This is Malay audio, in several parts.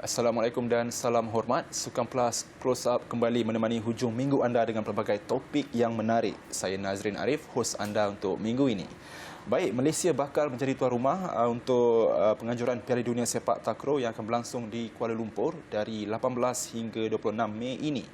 Assalamualaikum dan salam hormat. Sukan Plus Close Up kembali menemani hujung minggu anda dengan pelbagai topik yang menarik. Saya Nazrin Arif, hos anda untuk minggu ini. Baik, Malaysia bakal menjadi tuan rumah untuk penganjuran Piala Dunia Sepak Takraw yang akan berlangsung di Kuala Lumpur dari 18 hingga 26 Mei ini.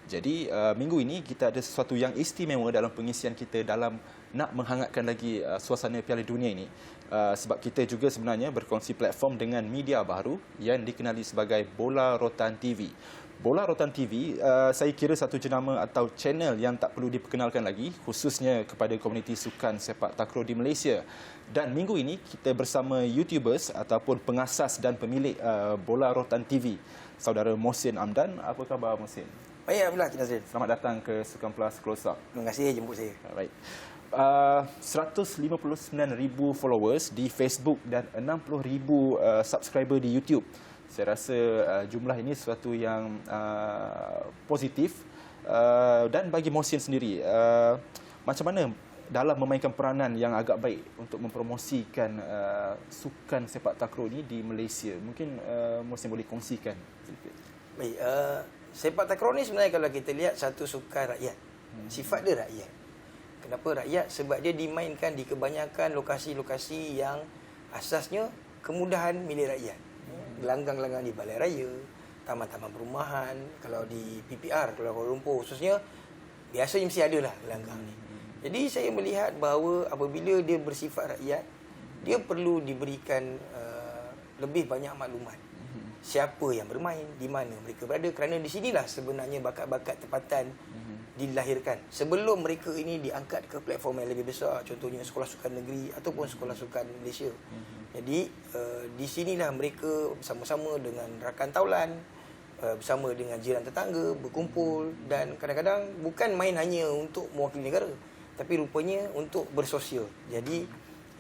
Jadi minggu ini kita ada sesuatu yang istimewa dalam pengisian kita dalam nak menghangatkan lagi suasana Piala Dunia ini. Sebab kita juga sebenarnya berkongsi platform dengan media baru yang dikenali sebagai Bola Rotan TV. Bola Rotan TV, saya kira satu jenama atau channel yang tak perlu diperkenalkan lagi, khususnya kepada komuniti sukan sepak takraw di Malaysia. Dan minggu ini kita bersama YouTubers ataupun pengasas dan pemilik Bola Rotan TV, saudara Mohsin Amdan. Apa khabar Mohsin? Baik, Alhamdulillah, Cik Nazrin. Selamat datang ke Sukan Plus Close Up. Terima kasih jemput saya. Baik. 159,000 followers di Facebook dan 60,000 subscriber di YouTube. Saya rasa jumlah ini sesuatu yang positif. Dan bagi Mohsin sendiri, macam mana dalam memainkan peranan yang agak baik untuk mempromosikan sukan sepak takraw ini di Malaysia? Mungkin Mohsin boleh kongsikan sedikit. Baik, sepak takraw ni sebenarnya kalau kita lihat satu sukan rakyat. Sifat dia rakyat. Kenapa rakyat? Sebab dia dimainkan di kebanyakan lokasi-lokasi yang asasnya kemudahan milik rakyat. Gelanggang-gelanggang di balai raya, taman-taman perumahan, kalau di PPR, kalau Kuala Lumpur khususnya, biasanya mesti ada lah gelanggang ni. Jadi saya melihat bahawa apabila dia bersifat rakyat, dia perlu diberikan lebih banyak maklumat. Siapa yang bermain, di mana mereka berada, kerana di sinilah sebenarnya bakat-bakat tempatan dilahirkan. Sebelum mereka ini diangkat ke platform yang lebih besar, contohnya sekolah sukan negeri ataupun sekolah sukan Malaysia. Jadi di sinilah mereka bersama-sama dengan rakan taulan, bersama dengan jiran tetangga, berkumpul dan kadang-kadang bukan main hanya untuk mewakili negara, tapi rupanya untuk bersosial. Jadi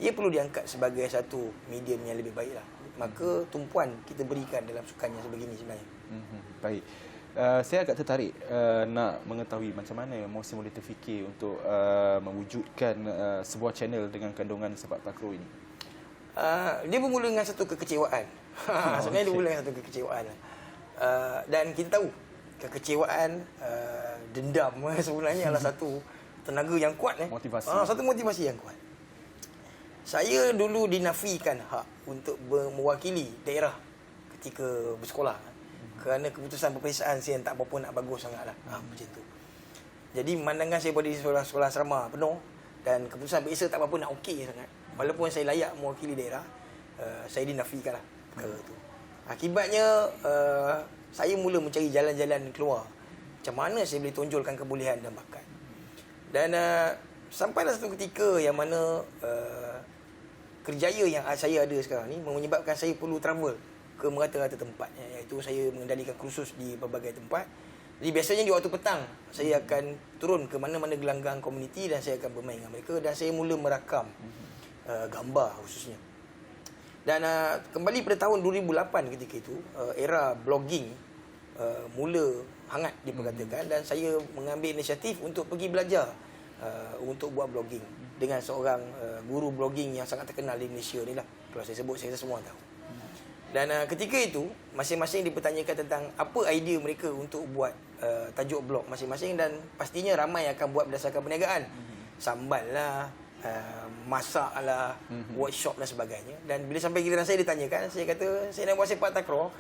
ia perlu diangkat sebagai satu medium yang lebih baiklah. Maka tumpuan kita berikan dalam sukan yang sebegini sebenarnya. Baik. Saya agak tertarik nak mengetahui macam mana Mohsin boleh terfikir untuk mewujudkan sebuah channel dengan kandungan sepak takraw ini. Dia bermula dengan satu kekecewaan. Sebenarnya dia bermula dengan satu kekecewaan. Dan kita tahu kekecewaan, dendam sebenarnya adalah satu tenaga yang kuat. Motivasi. Satu motivasi yang kuat. Saya dulu dinafikan hak untuk mewakili daerah ketika bersekolah. Kerana keputusan peperiksaan saya yang tak apa-apa nak bagus sangatlah. Macam tu. Jadi pemandangan saya pada sekolah asrama penuh dan keputusan peperiksaan tak apa-apa nak okey sangat. Walaupun saya layak mewakili daerah, saya dinafikanlah perkara tu. Akibatnya saya mula mencari jalan-jalan keluar. Macam mana saya boleh tonjolkan kebolehan dan bakat. Dan sampailah satu ketika yang mana kerjaya yang saya ada sekarang ni menyebabkan saya perlu travel ke merata-rata tempat, iaitu saya mengendalikan kursus di berbagai tempat. Jadi biasanya di waktu petang saya akan turun ke mana-mana gelanggang komuniti dan saya akan bermain dengan mereka dan saya mula merakam gambar khususnya. Dan kembali pada tahun 2008 ketika itu, era blogging mula hangat diperkatakan dan saya mengambil inisiatif untuk pergi belajar untuk buat blogging dengan seorang guru blogging yang sangat terkenal di Malaysia ni lah. Kalau saya sebut, saya semua tahu. Dan ketika itu, masing-masing dipertanyakan tentang apa idea mereka untuk buat tajuk blog masing-masing dan pastinya ramai akan buat berdasarkan perniagaan. Sambal lah, masak lah, workshop dan sebagainya. Dan bila sampai giliran saya ditanyakan, saya kata saya nak buat sepak takraw.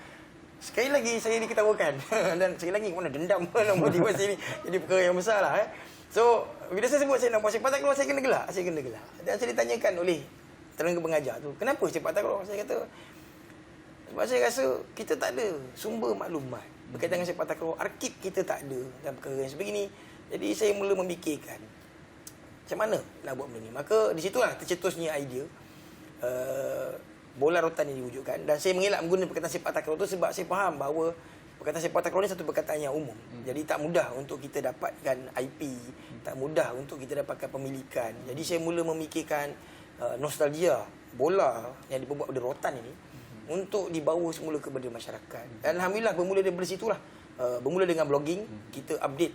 Sekali lagi saya diketawakan dan sekali lagi mana dendam dalam motivasi ni. Jadi perkara yang besar lah. So, bila saya sebut saya nak buat sepak takraw, saya kena gelak. Dan saya ditanyakan oleh tenaga pengajar tu, kenapa sepak takraw? Saya kata, sebab saya rasa kita tak ada sumber maklumat berkaitan dengan sepak takraw, arkib kita tak ada dan perkara yang sebegini. Jadi saya mula memikirkan macam mana nak buat benda ni. Maka di situlah tercetusnya idea Bola Rotan ini diwujudkan. Dan saya mengelak menggunakan perkataan sepak takraw tu sebab saya faham bahawa perkataan sepak takraw ni satu perkataan yang umum. Jadi tak mudah untuk kita dapatkan IP, tak mudah untuk kita dapatkan pemilikan. Jadi saya mula memikirkan nostalgia bola yang dibuat pada rotan ini untuk dibawa semula kepada masyarakat. Dan alhamdulillah bermula dari situlah. Bermula dengan blogging, kita update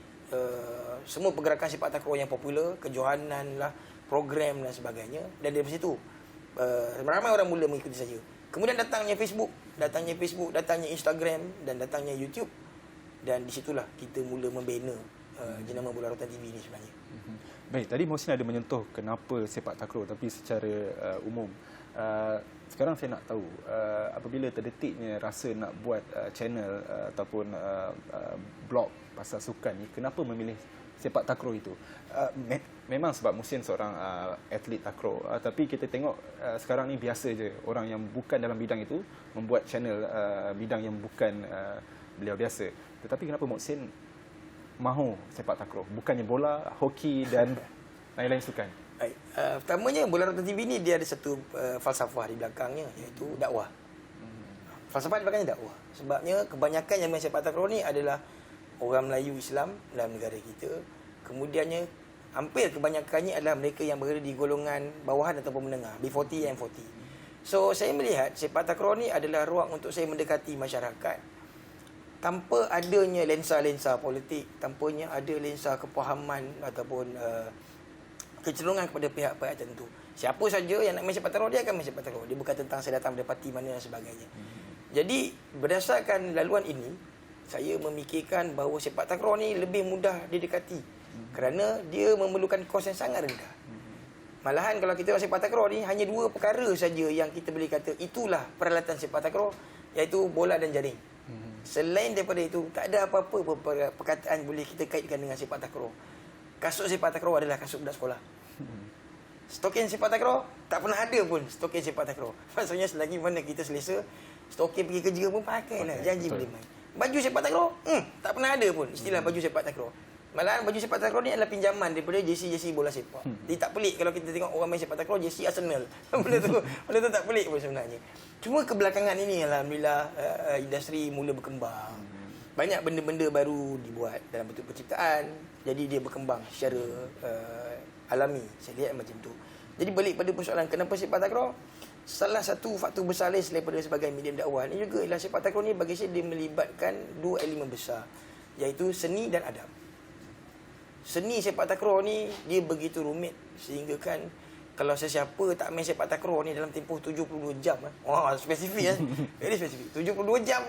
semua pergerakan sepak takraw yang popular, kejohanan lah, program dan sebagainya. Dan dari situ ramai orang mula mengikuti saya. Kemudian datangnya Facebook, datangnya Instagram dan datangnya YouTube. Dan di situlah kita mula membina jenama Bola Rotan TV ni sebenarnya. Baik, tadi Mohsin ada menyentuh kenapa sepak takraw, tapi secara umum. Sekarang saya nak tahu, apabila terdetiknya rasa nak buat channel ataupun blog pasal sukan ni, kenapa memilih sepak takraw itu? Memang sebab Mohsin seorang atlet takraw, tapi kita tengok sekarang ni biasa je orang yang bukan dalam bidang itu membuat channel bidang yang bukan beliau biasa. Tetapi kenapa Mohsin mahu sepak takraw, bukannya bola, hoki dan lain-lain sukan? Baik. Pertamanya Bola Rotan TV ni dia ada satu falsafah di belakangnya, iaitu dakwah. Falsafah di belakangnya dakwah. Sebabnya kebanyakan yang main sepak takraw ni adalah orang Melayu Islam dalam negara kita. Kemudiannya hampir kebanyakannya adalah mereka yang berada di golongan bawahan ataupun menengah, B40 and 40. So saya melihat sepak takraw ni adalah ruang untuk saya mendekati masyarakat tanpa adanya lensa-lensa politik, tanpanya ada lensa kepahaman ataupun kecenderungan kepada pihak-pihak tertentu. Siapa saja yang nak main sepak takraw, dia akan main sepak takraw. Dia bukan tentang saya datang dari parti mana dan sebagainya. Jadi berdasarkan laluan ini, saya memikirkan bahawa sepak takraw ni lebih mudah didekati kerana dia memerlukan kos yang sangat rendah. Malahan kalau kita sepak takraw ni hanya dua perkara saja yang kita boleh kata itulah peralatan sepak takraw, iaitu bola dan jaring. Selain daripada itu, tak ada apa-apa perkataan boleh kita kaitkan dengan sepak takraw. Kasut sepak takraw adalah kasut budak sekolah. Stokin sepak takraw tak pernah ada pun stokin sepak takraw. Maksudnya selagi mana kita selesa, stokin pergi kerja pun pakailah, janji boleh main. Baju sepak takraw, tak pernah ada pun istilah baju sepak takraw. Malahan baju sepak takraw ni adalah pinjaman daripada jersey bola sepak. Jadi tak pelik kalau kita tengok orang main sepak takraw jersey Arsenal. benda tu tak pelik pun sebenarnya. Cuma kebelakangan ini alhamdulillah industri mula berkembang. Banyak benda-benda baru dibuat dalam bentuk penciptaan. Jadi dia berkembang secara alami. Saya lihat macam tu. Jadi balik pada persoalan kenapa sepak takraw? Salah satu faktor besar lain selain daripada sebagai medium dakwah ni juga ialah sepak takraw ni bagi saya dia melibatkan dua elemen besar, iaitu seni dan adab. Seni sepak takraw ni dia begitu rumit sehingga kan kalau sesiapa tak main sepak takraw ni dalam tempoh 72 jam, wah spesifik kan. Very spesifik. 72 jam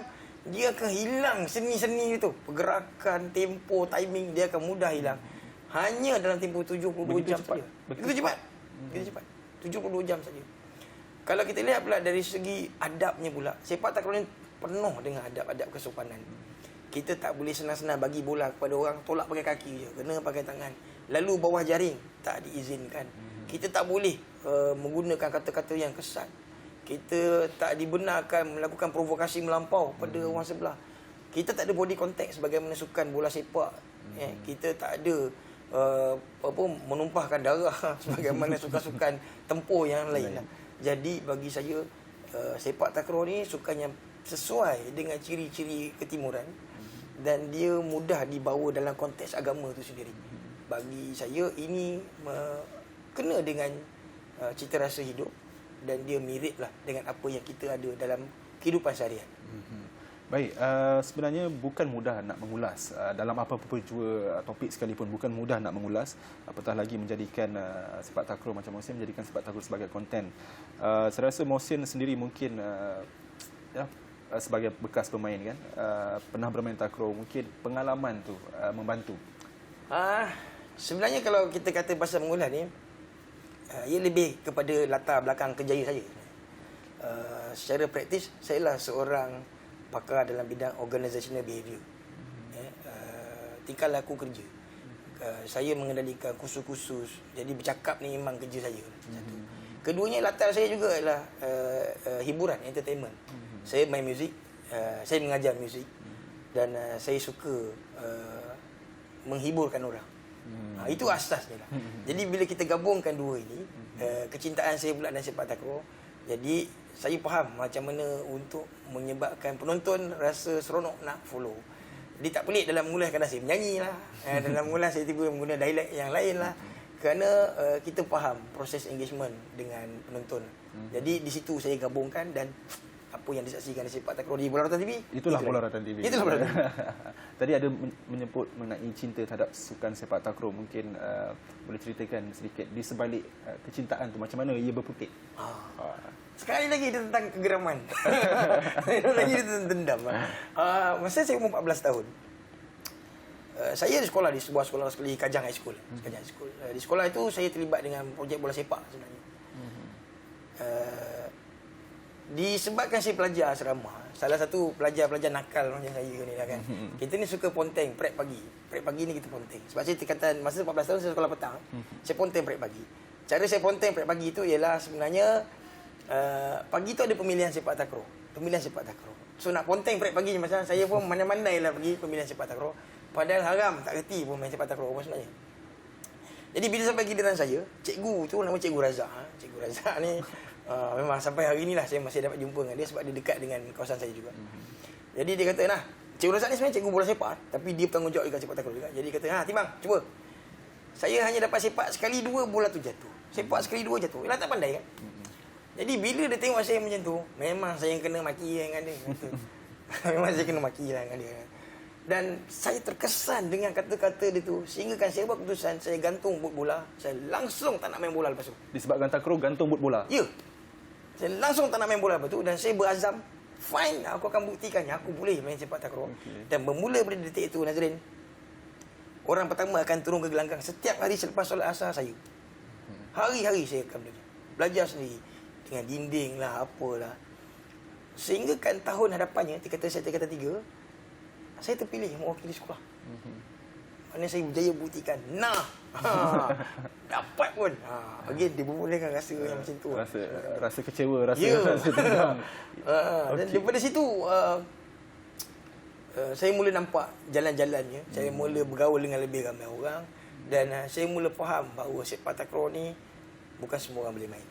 dia akan hilang seni-seni itu. Pergerakan, tempo, timing dia akan mudah hilang. Hanya dalam tempoh 72 jam saja. Begitu cepat. Begitu cepat. 72 jam saja. Kalau kita lihat pula dari segi adabnya pula, sepak takraw ni penuh dengan adab-adab kesopanan. Kita tak boleh senang-senang bagi bola kepada orang, tolak pakai kaki je, kena pakai tangan. Lalu bawah jaring tak diizinkan. Kita tak boleh menggunakan kata-kata yang kesat. Kita tak dibenarkan melakukan provokasi melampau pada orang sebelah. Kita tak ada body contact sebagaimana sukan bola sepak. Kita tak ada menumpahkan darah sebagaimana sukan-sukan tempur yang lain. Jadi bagi saya sepak takraw ni sukan yang sesuai dengan ciri-ciri ketimuran dan dia mudah dibawa dalam konteks agama itu sendiri. Bagi saya ini kena dengan cita rasa hidup dan dia miriplah dengan apa yang kita ada dalam kehidupan seharian. Baik, sebenarnya bukan mudah nak mengulas dalam apa-apa jua topik sekalipun, bukan mudah nak mengulas, apatah lagi menjadikan sepak takraw macam Mohsin menjadikan sepak takraw sebagai konten. Saya rasa Mohsin sendiri mungkin sebagai bekas pemain kan, pernah bermain takraw, mungkin pengalaman tu membantu. Sebenarnya kalau kita kata pasal mengulas ni, ia lebih kepada latar belakang kerjaya saya. Secara praktis, saya lah seorang pakar dalam bidang organizational behavior. Tingkah laku kerja. Saya mengendalikan kursus-kursus. Jadi bercakap ni memang kerja saya. Keduanya latar saya juga adalah hiburan, entertainment. Saya main muzik, saya mengajar muzik dan saya suka menghiburkan orang. Itu asasnya lah. Jadi bila kita gabungkan dua ini, kecintaan saya pula dan sepak takraw, jadi saya faham macam mana untuk menyebabkan penonton rasa seronok nak follow. Jadi tak pelik dalam mengulas kadang saya menyanyi lah. Dalam mengulas saya tiba menggunakan dialek yang lain lah. Kerana kita faham proses engagement dengan penonton. Jadi di situ saya gabungkan dan apa yang disaksikan di sepak takraw di Bola Rotan TV. Itulah Bola Rotan TV. Itulah Bola Rotan TV. Tadi ada menyebut mengenai cinta terhadap sukan sepak takraw. Mungkin boleh ceritakan sedikit di sebalik kecintaan tu macam mana ia berputik? Sekali lagi dia tentang kegeraman. Sekali lagi dia tentang dendam. Masa saya umur 14 tahun, saya di sekolah di sebuah sekolah di Kajang High School. Kajang High School. Di sekolah itu saya terlibat dengan projek bola sepak sebenarnya. Disebabkan saya pelajar asrama, salah satu pelajar-pelajar nakal macam saya ni lah kan. Kita ni suka ponteng prep pagi. Prep pagi ni kita ponteng. Sebab saya tingkatan masa 14 tahun saya sekolah petang. Saya ponteng prep pagi. Cara saya ponteng prep pagi tu ialah sebenarnya pagi tu ada pemilihan sepak takraw. Pemilihan sepak takraw. So nak ponteng prep pagi ni macam saya pun mandai-mandai lah pergi pemilihan sepak takraw. Padahal haram, tak reti pun main sepak takraw pun sebenarnya. Jadi bila sampai giliran saya, cikgu tu nama Cikgu Razak. Cikgu Razak ni memang sampai hari inilah saya masih dapat jumpa dengan dia sebab dia dekat dengan kawasan saya juga. Jadi dia kata, nah, Cikgu Razak ni sebenarnya cikgu bola sepak tapi dia bertanggungjawab dengan sepak takraw juga. Jadi dia kata, Timang, cuba. Saya hanya dapat sepak sekali dua bola tu jatuh. Sepak sekali dua jatuh. Yalah tak pandai kan? Jadi bila dia tengok saya macam tu, memang saya kena maki dengan dia. Memang saya kena maki lah dengan dia. Dan saya terkesan dengan kata-kata dia tu sehingga kan saya buat keputusan saya gantung boot bola, saya langsung tak nak main bola lepas tu. Disebabkan takraw gantung boot bola. Ya. Saya langsung tak nak main bola lepas tu dan saya berazam, fine, aku akan buktikan aku boleh main sepak takraw. Dan bermula pada detik itu Nazrin, orang pertama akan turun ke gelanggang setiap hari selepas solat asar saya. Hari-hari saya akan belajar sendiri dengan dinding lah apalah. Sehingga kan tahun hadapannya tingkatan saya tingkatan 3, saya terpilih mewakili sekolah. Mana saya berjaya buktikan. Dapat pun. Again, dia bermulakan rasa yang macam tu. Rasa kecewa, rasa tegang. Dan daripada situ, saya mula nampak jalan-jalannya. Saya mula bergaul dengan lebih ramai orang. Dan saya mula faham bahawa sepak takraw ni bukan semua orang boleh main.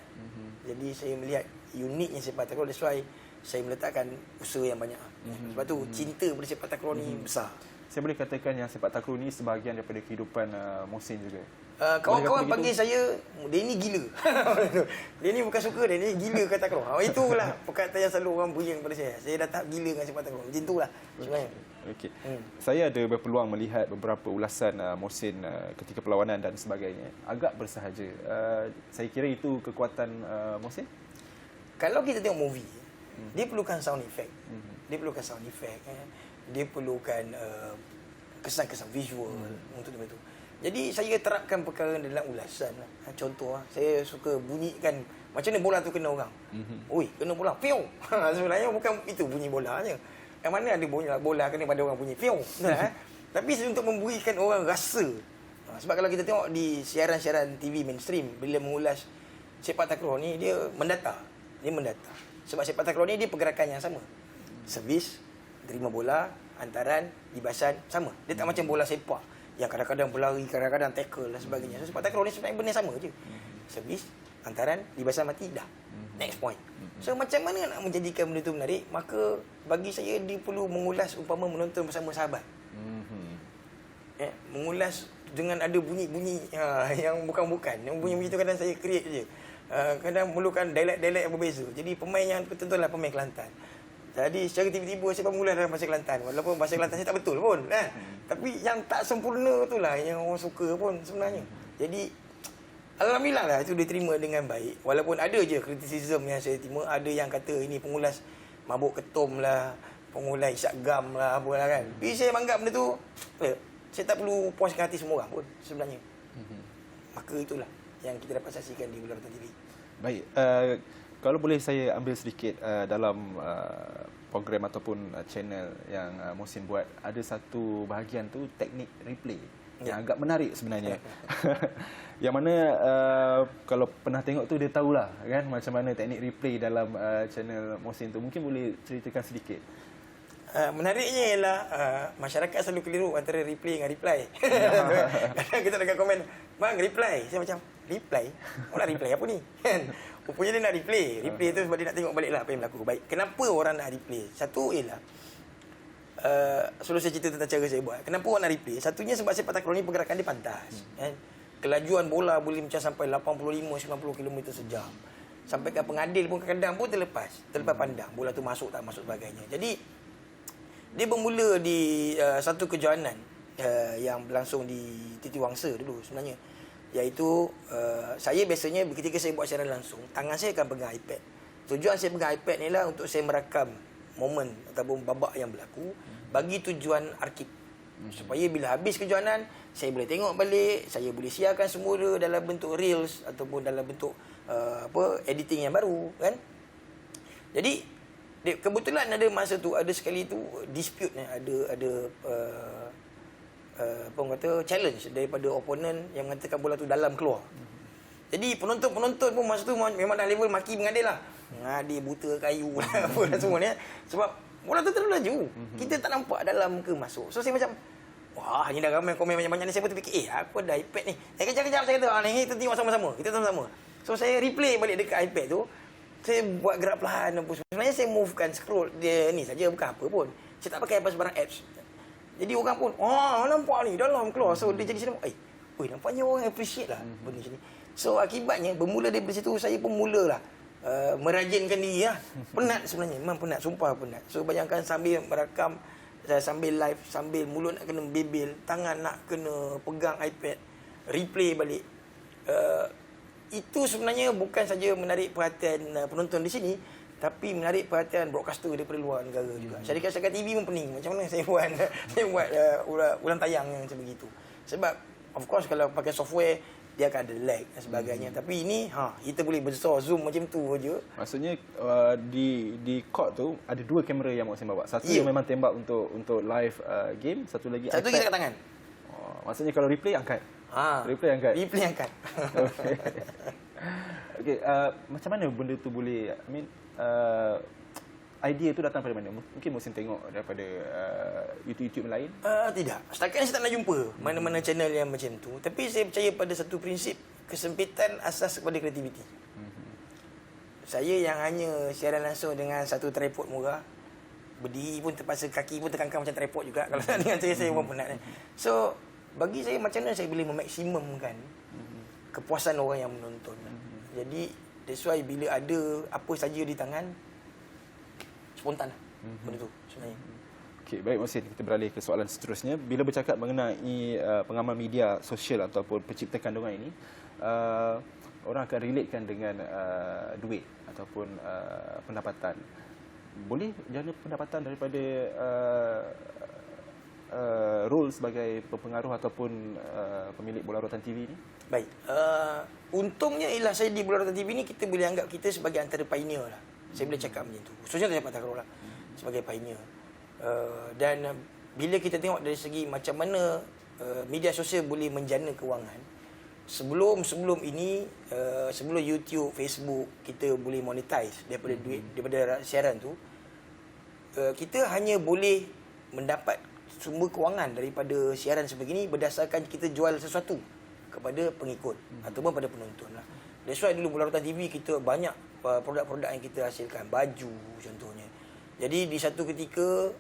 Jadi saya melihat uniknya sepak takraw. That's why saya meletakkan usaha yang banyak. Sebab tu cinta pada sepak takraw ni besar. Saya boleh katakan yang sepak takraw ni sebahagian daripada kehidupan Mohsin juga. Kawan-kawan panggil saya, dia ni gila. Dia ni bukan suka, dia ni gila kat takraw. Itulah perkataan yang selalu orang beri kepada saya. Saya dah tak gila dengan sepak takraw. Macam itulah sebenarnya. Okey. Saya ada berpeluang melihat beberapa ulasan Mohsin ketika perlawanan dan sebagainya. Agak bersahaja. Saya kira itu kekuatan Mohsin. Kalau kita tengok movie, dia perlukan sound effect. Dia perlukan sound effect. Dia perlukan kesan-kesan visual untuk itu. Jadi saya terapkan perkara dalam ulasan. Contoh, saya suka bunyikan macam mana bola tu kena orang. Oi, kena bola. Piu. Sebenarnya bukan itu bunyi bolanya. Yang mana ada bunyi bola kena pada orang bunyi. Piu. Tapi untuk memberikan orang rasa. Sebab kalau kita tengok di siaran-siaran TV mainstream, bila mengulas sepak takraw ni, dia mendata. Dia mendata. Sebab sepak takraw ni dia pergerakan yang sama. Servis, terima bola, hantaran, libasan, sama. Dia tak macam bola sepak yang kadang-kadang berlari, kadang-kadang tackle dan sebagainya. So, sepak takraw ni sebenarnya benda sama je. Servis, hantaran, libasan mati, dah. Next point. So macam mana nak menjadikan benda tu menarik? Maka bagi saya dia perlu mengulas umpama menonton bersama sahabat. Mengulas dengan ada bunyi-bunyi yang bukan-bukan. Yang bunyi-bunyi tu kadang saya create je. Kadang memerlukan dialek-dialek yang berbeza. Jadi pemain yang tentulah pemain Kelantan. Jadi secara tiba-tiba saya bermula dalam bahasa Kelantan. Walaupun bahasa Kelantan saya tak betul pun. Tapi yang tak sempurna itulah yang orang suka pun sebenarnya. Jadi alhamdulillah lah itu diterima dengan baik. Walaupun ada je kritisism yang saya terima. Ada yang kata ini pengulas mabuk ketum lah, pengulas isyak gam lah, apalah kan. Tapi saya anggap benda tu, saya tak perlu puaskan hati semua orang pun sebenarnya. Maka itulah yang kita dapat saksikan di Bulan Ratan TV. Baik, kalau boleh saya ambil sedikit dalam program ataupun channel yang Mohsin buat, ada satu bahagian tu teknik replay yang agak menarik sebenarnya. Yang mana kalau pernah tengok tu dia tahulah kan macam mana teknik replay dalam channel Mohsin tu. Mungkin boleh ceritakan sedikit. Menariknya ialah masyarakat selalu keliru antara replay dengan reply. Kadang kita dekat komen, bang reply. Saya macam, reply? Orang nak reply apa ni? Rupanya dia nak replay. Replay tu sebab dia nak tengok balik lah apa yang berlaku. Baik, kenapa orang nak replay? Satu ialah, selalu saya cerita tentang cara saya buat. Kenapa orang nak replay? Satunya sebab sepak takraw ni pergerakan dia pantas. Kelajuan bola boleh macam sampai 85-90 km sejam. Sampai ke pengadil pun kadang-kadang pun terlepas pandang. Bola tu masuk tak masuk sebagainya. Jadi, dia bermula di satu kejohanan yang berlangsung di Titi Wangsa dulu sebenarnya. Iaitu saya biasanya ketika saya buat siaran langsung, tangan saya akan pegang iPad. Tujuan saya pegang iPad ni lah untuk saya merakam momen ataupun babak yang berlaku bagi tujuan arkib. Supaya bila habis kejohanan, saya boleh tengok balik, saya boleh siarkan semula dalam bentuk reels ataupun dalam bentuk editing yang baru, kan. Jadi kebetulan ada masa tu, ada sekali tu dispute ni, ada apa orang kata, challenge daripada opponent yang mengatakan bola tu dalam keluar. Jadi penonton pun masa tu memang dah level maki mengadil lah. Mengadil buta kayu lah apa dan semua ni. Sebab bola tu terlalu laju. Kita tak nampak dalam ke masuk. So saya macam, wah, ni dah ramai komen banyak-banyak ni. Saya pun terfikir, aku ada iPad ni. Kejap saya kata, ni kita tengok sama-sama. Kita sama-sama. So saya replay balik dekat iPad tu. Saya buat gerak perlahan. Sebenarnya saya movekan scroll dia ni saja, bukan apa pun. Saya tak pakai apa sebarang apps. Jadi orang pun, nampak ni dalam keluar. So dia jadi macam, nampaknya orang appreciate lah benda macam ni. So akibatnya bermula daripada situ saya pun mulalah merajinkan diri lah. Penat sebenarnya, memang penat, sumpah penat. So bayangkan sambil merakam, sambil live, sambil mulut nak kena bebel, tangan nak kena pegang iPad, replay balik. Itu sebenarnya bukan saja menarik perhatian penonton di sini, tapi menarik perhatian broadcaster daripada luar negara juga. Syarikat-syarikat TV pun pening. Macam mana saya buat ulang tayang yang macam begitu. Sebab of course kalau pakai software dia akan ada lag dan sebagainya. Tapi ini kita boleh besar zoom macam tu aja. Maksudnya di court tu ada dua kamera yang Mohsin bawa. Satu yang memang tembak untuk live game, satu lagi kita kat tangan. Maksudnya kalau replay angkat. Replay angkat. Okey, macam mana benda tu boleh, idea tu datang dari mana? Mungkin Mohsin tengok daripada YouTube lain? Tidak. Setakat ni saya tak nak jumpa mana-mana channel yang macam tu. Tapi saya percaya pada satu prinsip, kesempitan asas kepada kreativiti. Saya yang hanya siaran langsung dengan satu tripod murah, berdiri pun terpaksa kaki pun terkangkang macam tripod juga. Kalau dengan saya pun penat. So, bagi saya macam mana saya boleh memaksimumkan kepuasan orang yang menonton. Jadi, that's why bila ada apa saja di tangan, spontan lah benda tu sebenarnya. Okey, baik Mohsin, kita beralih ke soalan seterusnya. Bila bercakap mengenai pengamal media sosial ataupun pencipta kandungan ini, orang akan relatekan dengan duit ataupun pendapatan. Boleh jana pendapatan daripada role sebagai pengaruh ataupun pemilik bola rotan TV ini? Baik. Untungnya ialah saya di bola rotan TV ni kita boleh anggap kita sebagai antara pioneer lah. Saya boleh cakap macam tu. Khususnya Sepak Takraw lah. Sebagai pioneer. Dan bila kita tengok dari segi macam mana media sosial boleh menjana kewangan, sebelum ini, sebelum YouTube, Facebook, kita boleh monetize daripada duit, daripada siaran tu, kita hanya boleh mendapat sumber kewangan daripada siaran sebegini berdasarkan kita jual sesuatu kepada pengikut ataupun pada penonton lah. That's why dulu bola rotan TV kita banyak produk-produk yang kita hasilkan, baju contohnya. Jadi di satu ketika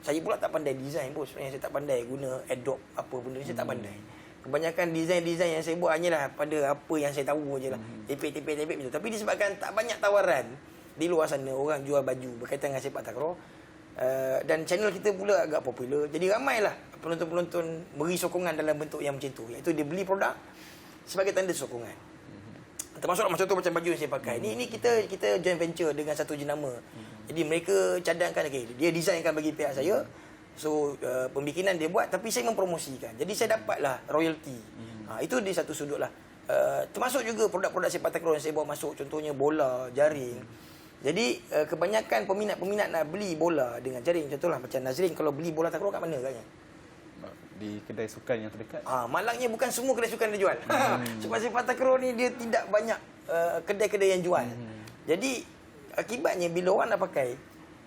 saya pula tak pandai design pun sebenarnya. Saya tak pandai guna Adobe apa benda ni, saya tak pandai. Kebanyakan design-design yang saya buat hanyalah pada apa yang saya tahu je lah. Tepek macam tu. Tapi disebabkan tak banyak tawaran di luar sana orang jual baju berkaitan dengan sepak takraw, dan channel kita pula agak popular. Jadi ramailah penonton-penonton beri sokongan dalam bentuk yang macam tu, iaitu dia beli produk sebagai tanda sokongan. Termasuklah macam tu, macam baju yang saya pakai. Ini kita joint venture dengan satu jenama. Jadi mereka cadangkan, dia designkan bagi pihak saya. So pembikinan dia buat, tapi saya mempromosikan. Jadi saya dapatlah royalty. Itu di satu sudut lah. Termasuk juga produk-produk sepak takraw yang saya bawa masuk, contohnya bola, jaring. Jadi kebanyakan peminat-peminat nak beli bola dengan jaring. Contohlah macam Nazrin, kalau beli bola takraw kat mana katanya? Di kedai sukan yang terdekat. Malangnya bukan semua kedai sukan dia jual. Sebab sepak takraw ni dia tidak banyak kedai-kedai yang jual. Jadi akibatnya bila orang nak pakai,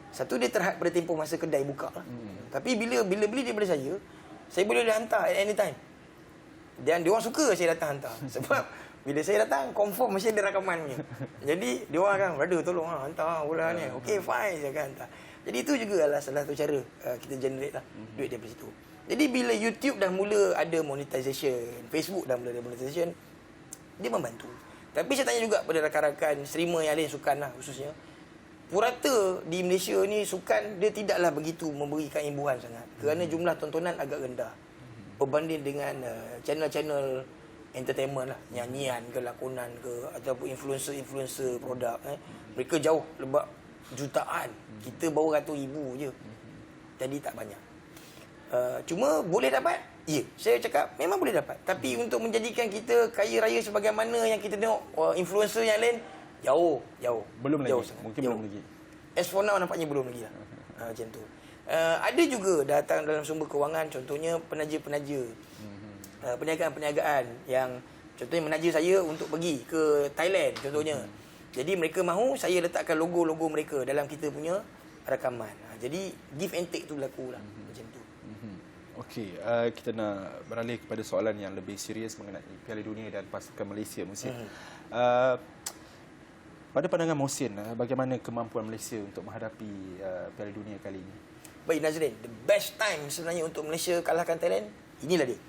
satu dia terhad pada tempoh masa kedai buka lah. Tapi bila beli daripada saya boleh hantar at any time. Dan dia orang suka saya datang hantar. Sebab bila saya datang, confirm mesti ada rakamannya. Jadi dia orang akan, brother tolong hantar bola ni. Okay, fine, saya akan hantar. Jadi itu juga adalah salah satu cara kita generate lah duit daripada situ. Jadi bila YouTube dah mula ada monetization, Facebook dah mula ada monetization, dia membantu. Tapi saya tanya juga pada rakan-rakan streamer yang lain sukan lah khususnya, purata di Malaysia ni sukan dia tidaklah begitu memberikan imbuhan sangat kerana jumlah tontonan agak rendah berbanding dengan channel-channel entertainment lah, nyanyian ke, lakonan ke, ataupun influencer produk, mereka jauh lebak jutaan. Kita baru ratus ribu je. Jadi tak banyak. Cuma boleh dapat? Ya, saya cakap memang boleh dapat. Tapi untuk menjadikan kita kaya raya sebagaimana yang kita tengok influencer yang lain, jauh. Belum jauh lagi. sangat. Mungkin Jauh. belum lagi. As for now nampaknya belum lagi lah. Macam tu. Ada juga datang dalam sumber kewangan, contohnya penaja-penaja. Perniagaan-perniagaan yang contohnya menaja saya untuk pergi ke Thailand contohnya. Jadi mereka mahu saya letakkan logo-logo mereka dalam kita punya rakaman. Jadi give and take tu berlaku lah. Macam tu. Okey, kita nak beralih kepada soalan yang lebih serius mengenai Piala Dunia dan pasukan Malaysia Mohsin. Pada pandangan Mohsin, bagaimana kemampuan Malaysia untuk menghadapi Piala Dunia kali ini? Baik Nazrin, the best time sebenarnya untuk Malaysia kalahkan Thailand, inilah dia.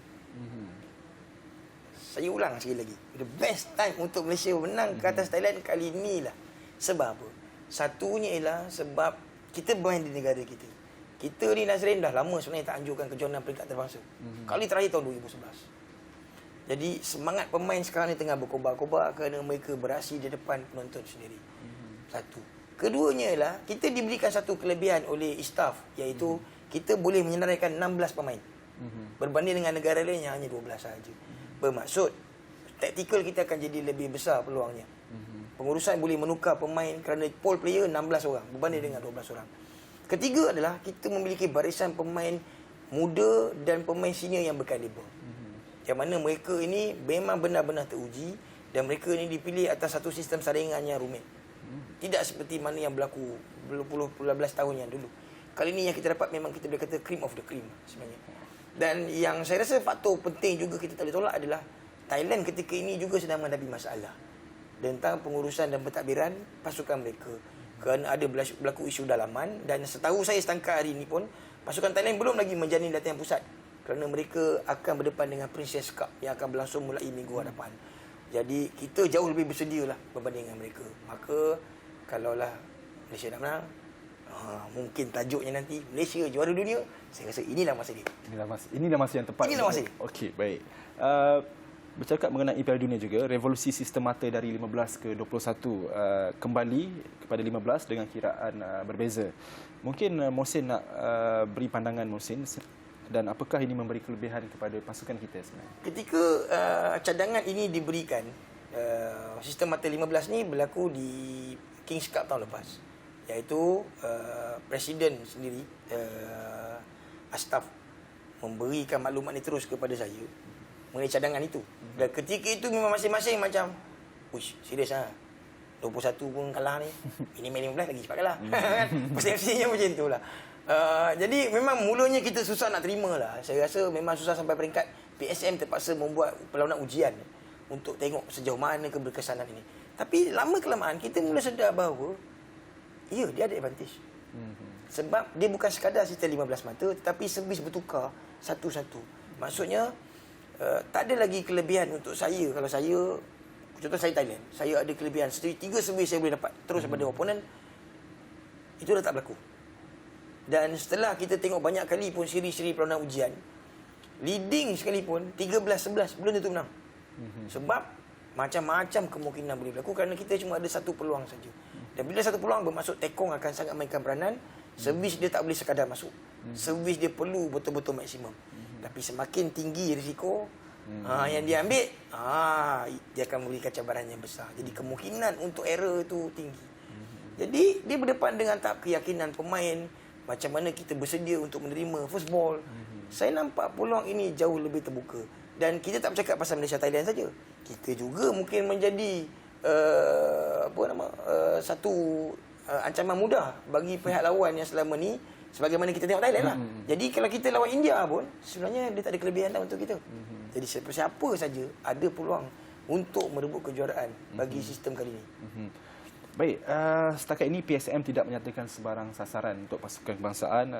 Saya ulang sekali lagi. The best time untuk Malaysia menang ke atas Thailand kali inilah. Sebab apa? Satunya ialah sebab kita bermain di negara kita. Kita ni Nazrin dah lama sebenarnya tak anjurkan kejohanan peringkat terbangsa. Kali terakhir tahun 2011. Jadi semangat pemain sekarang ni tengah berkobar-kobar kerana mereka beraksi di depan penonton sendiri. Satu. Keduanya ialah kita diberikan satu kelebihan oleh staff, iaitu kita boleh menyenaraikan 16 pemain. Berbanding dengan negara lain yang hanya 12 sahaja. Bermaksud taktikal kita akan jadi lebih besar peluangnya. Pengurusan boleh menukar pemain kerana pool player 16 orang berbanding dengan 12 orang. Ketiga adalah kita memiliki barisan pemain muda dan pemain senior yang berkaliber. Yang mana mereka ini memang benar-benar teruji dan mereka ini dipilih atas satu sistem saringan yang rumit. Tidak seperti mana yang berlaku belas tahun yang dulu. Kali ini yang kita dapat memang kita boleh kata cream of the cream sebenarnya. Dan yang saya rasa faktor penting juga kita tak boleh tolak adalah Thailand ketika ini juga sedang menghadapi masalah tentang pengurusan dan pentadbiran pasukan mereka. Kerana ada berlaku isu dalaman dan setahu saya setakat hari ini pun pasukan Thailand belum lagi menjalani latihan pusat kerana mereka akan berdepan dengan Princess Cup yang akan berlangsung mulai minggu hadapan. Jadi kita jauh lebih bersedia lah berbanding dengan mereka. Maka kalaulah Malaysia nak menang, mungkin tajuknya nanti Malaysia juara dunia, saya rasa inilah masa dia. Inilah masa yang tepat. Inilah masa dia. Okey, baik. Bercakap mengenai Piala Dunia juga, revolusi sistem mata dari 15 ke 21 kembali kepada 15 dengan kiraan berbeza. Mungkin Mohsin nak beri pandangan Mohsin dan apakah ini memberi kelebihan kepada pasukan kita sebenarnya? Ketika cadangan ini diberikan, sistem mata 15 ni berlaku di Kings Cup tahun lepas. Iaitu Presiden sendiri, Astaf, memberikan maklumat ini terus kepada saya mengenai cadangan itu. Dan ketika itu memang masing-masing macam, uish, serius lah. 21 pun kalah ni. Ini main 15 lagi cepat kalah. Persepsinya macam itulah. Jadi memang mulanya kita susah nak terima lah. Saya rasa memang susah sampai peringkat PSM terpaksa membuat perlawanan ujian untuk tengok sejauh mana keberkesanan ini. Tapi lama-kelamaan kita mula sedar bahawa ya, dia ada advantage. Sebab dia bukan sekadar sistem 15 mata tetapi servis bertukar satu-satu. Maksudnya tak ada lagi kelebihan untuk saya. Kalau saya, contoh saya Thailand, saya ada kelebihan 3 servis saya boleh dapat terus daripada oponen. Itu dah tak berlaku. Dan setelah kita tengok banyak kali pun siri-siri perlawanan ujian, leading sekalipun 13-11 belum tentu menang. Sebab macam-macam kemungkinan boleh berlaku kerana kita cuma ada satu peluang saja. Dan bila satu peluang bermaksud tekong akan sangat mainkan peranan. Servis dia tak boleh sekadar masuk. Servis dia perlu betul-betul maksimum. Tapi semakin tinggi risiko yang dia ambil, dia akan memberikan cabaran yang besar. Jadi kemungkinan untuk error itu tinggi. Jadi dia berdepan dengan tahap keyakinan pemain, macam mana kita bersedia untuk menerima first ball. Saya nampak peluang ini jauh lebih terbuka. Dan kita tak bercakap pasal Malaysia Thailand saja. Kita juga mungkin menjadi satu ancaman mudah bagi pihak lawan yang selama ni sebagaimana kita tengok Thailand lah. Jadi kalau kita lawan India pun sebenarnya dia tak ada kelebihan dah untuk kita. Jadi siapa saja ada peluang untuk merebut kejuaraan bagi sistem kali ini. Baik, setakat ini PSM tidak menyatakan sebarang sasaran untuk pasukan kebangsaan,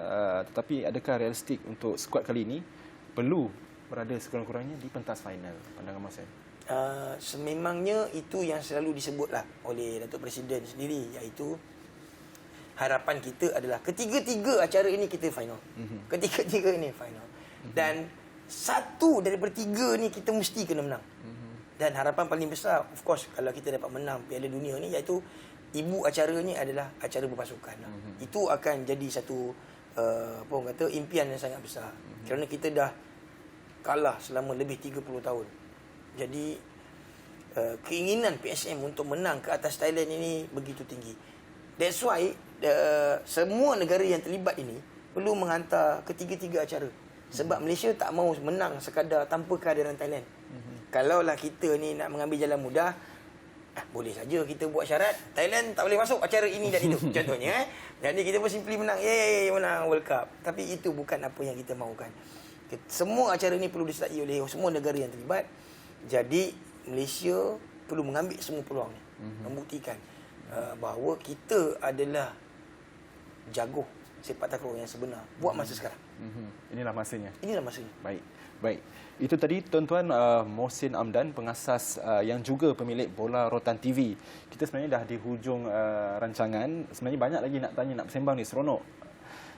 tetapi adakah realistik untuk skuad kali ini perlu berada sekurang-kurangnya di pentas final? Pandangan Mohsin? Sememangnya itu yang selalu disebutlah oleh Datuk Presiden sendiri, iaitu harapan kita adalah ketiga-tiga acara ini kita final. Ketiga-tiga ini final. Dan satu daripada tiga ni kita mesti kena menang. Dan harapan paling besar, of course, kalau kita dapat menang Piala Dunia ni, iaitu ibu acaranya adalah acara berpasukan. Itu akan jadi satu apa orang kata, impian yang sangat besar. Kerana kita dah kalah selama lebih 30 tahun. Jadi keinginan PSM untuk menang ke atas Thailand ini begitu tinggi. That's why semua negara yang terlibat ini perlu menghantar ketiga-tiga acara. Sebab Malaysia tak mahu menang sekadar tanpa kehadiran Thailand. Kalaulah kita ni nak mengambil jalan mudah, boleh saja kita buat syarat Thailand tak boleh masuk acara ini dan itu contohnya. Jadi kita pun simply menang, menang World Cup. Tapi itu bukan apa yang kita mahukan. Semua acara ini perlu disertai oleh semua negara yang terlibat. Jadi Malaysia perlu mengambil semua peluang ni, membuktikan bahawa kita adalah jago sepak takraw yang sebenar buat masa sekarang. Inilah masanya. Inilah masanya. Baik. Itu tadi tuan-tuan Mohsin Amdan, pengasas yang juga pemilik Bola Rotan TV. Kita sebenarnya dah di hujung rancangan. Sebenarnya banyak lagi nak tanya, nak bersembang ni, seronok.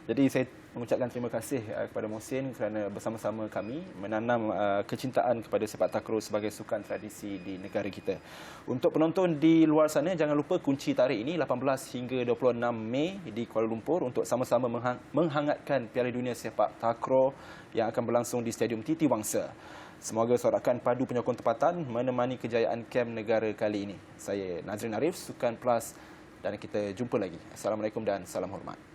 Jadi saya mengucapkan terima kasih kepada Mohsin kerana bersama-sama kami menanam kecintaan kepada sepak takraw sebagai sukan tradisi di negara kita. Untuk penonton di luar sana, jangan lupa kunci tarikh ini 18 hingga 26 Mei di Kuala Lumpur untuk sama-sama menghangatkan Piala Dunia Sepak Takraw yang akan berlangsung di Stadium Titi Wangsa. Semoga sorakan padu penyokong tempatan menemani kejayaan kem negara kali ini. Saya Nazrin Arif, Sukan Plus, dan kita jumpa lagi. Assalamualaikum dan salam hormat.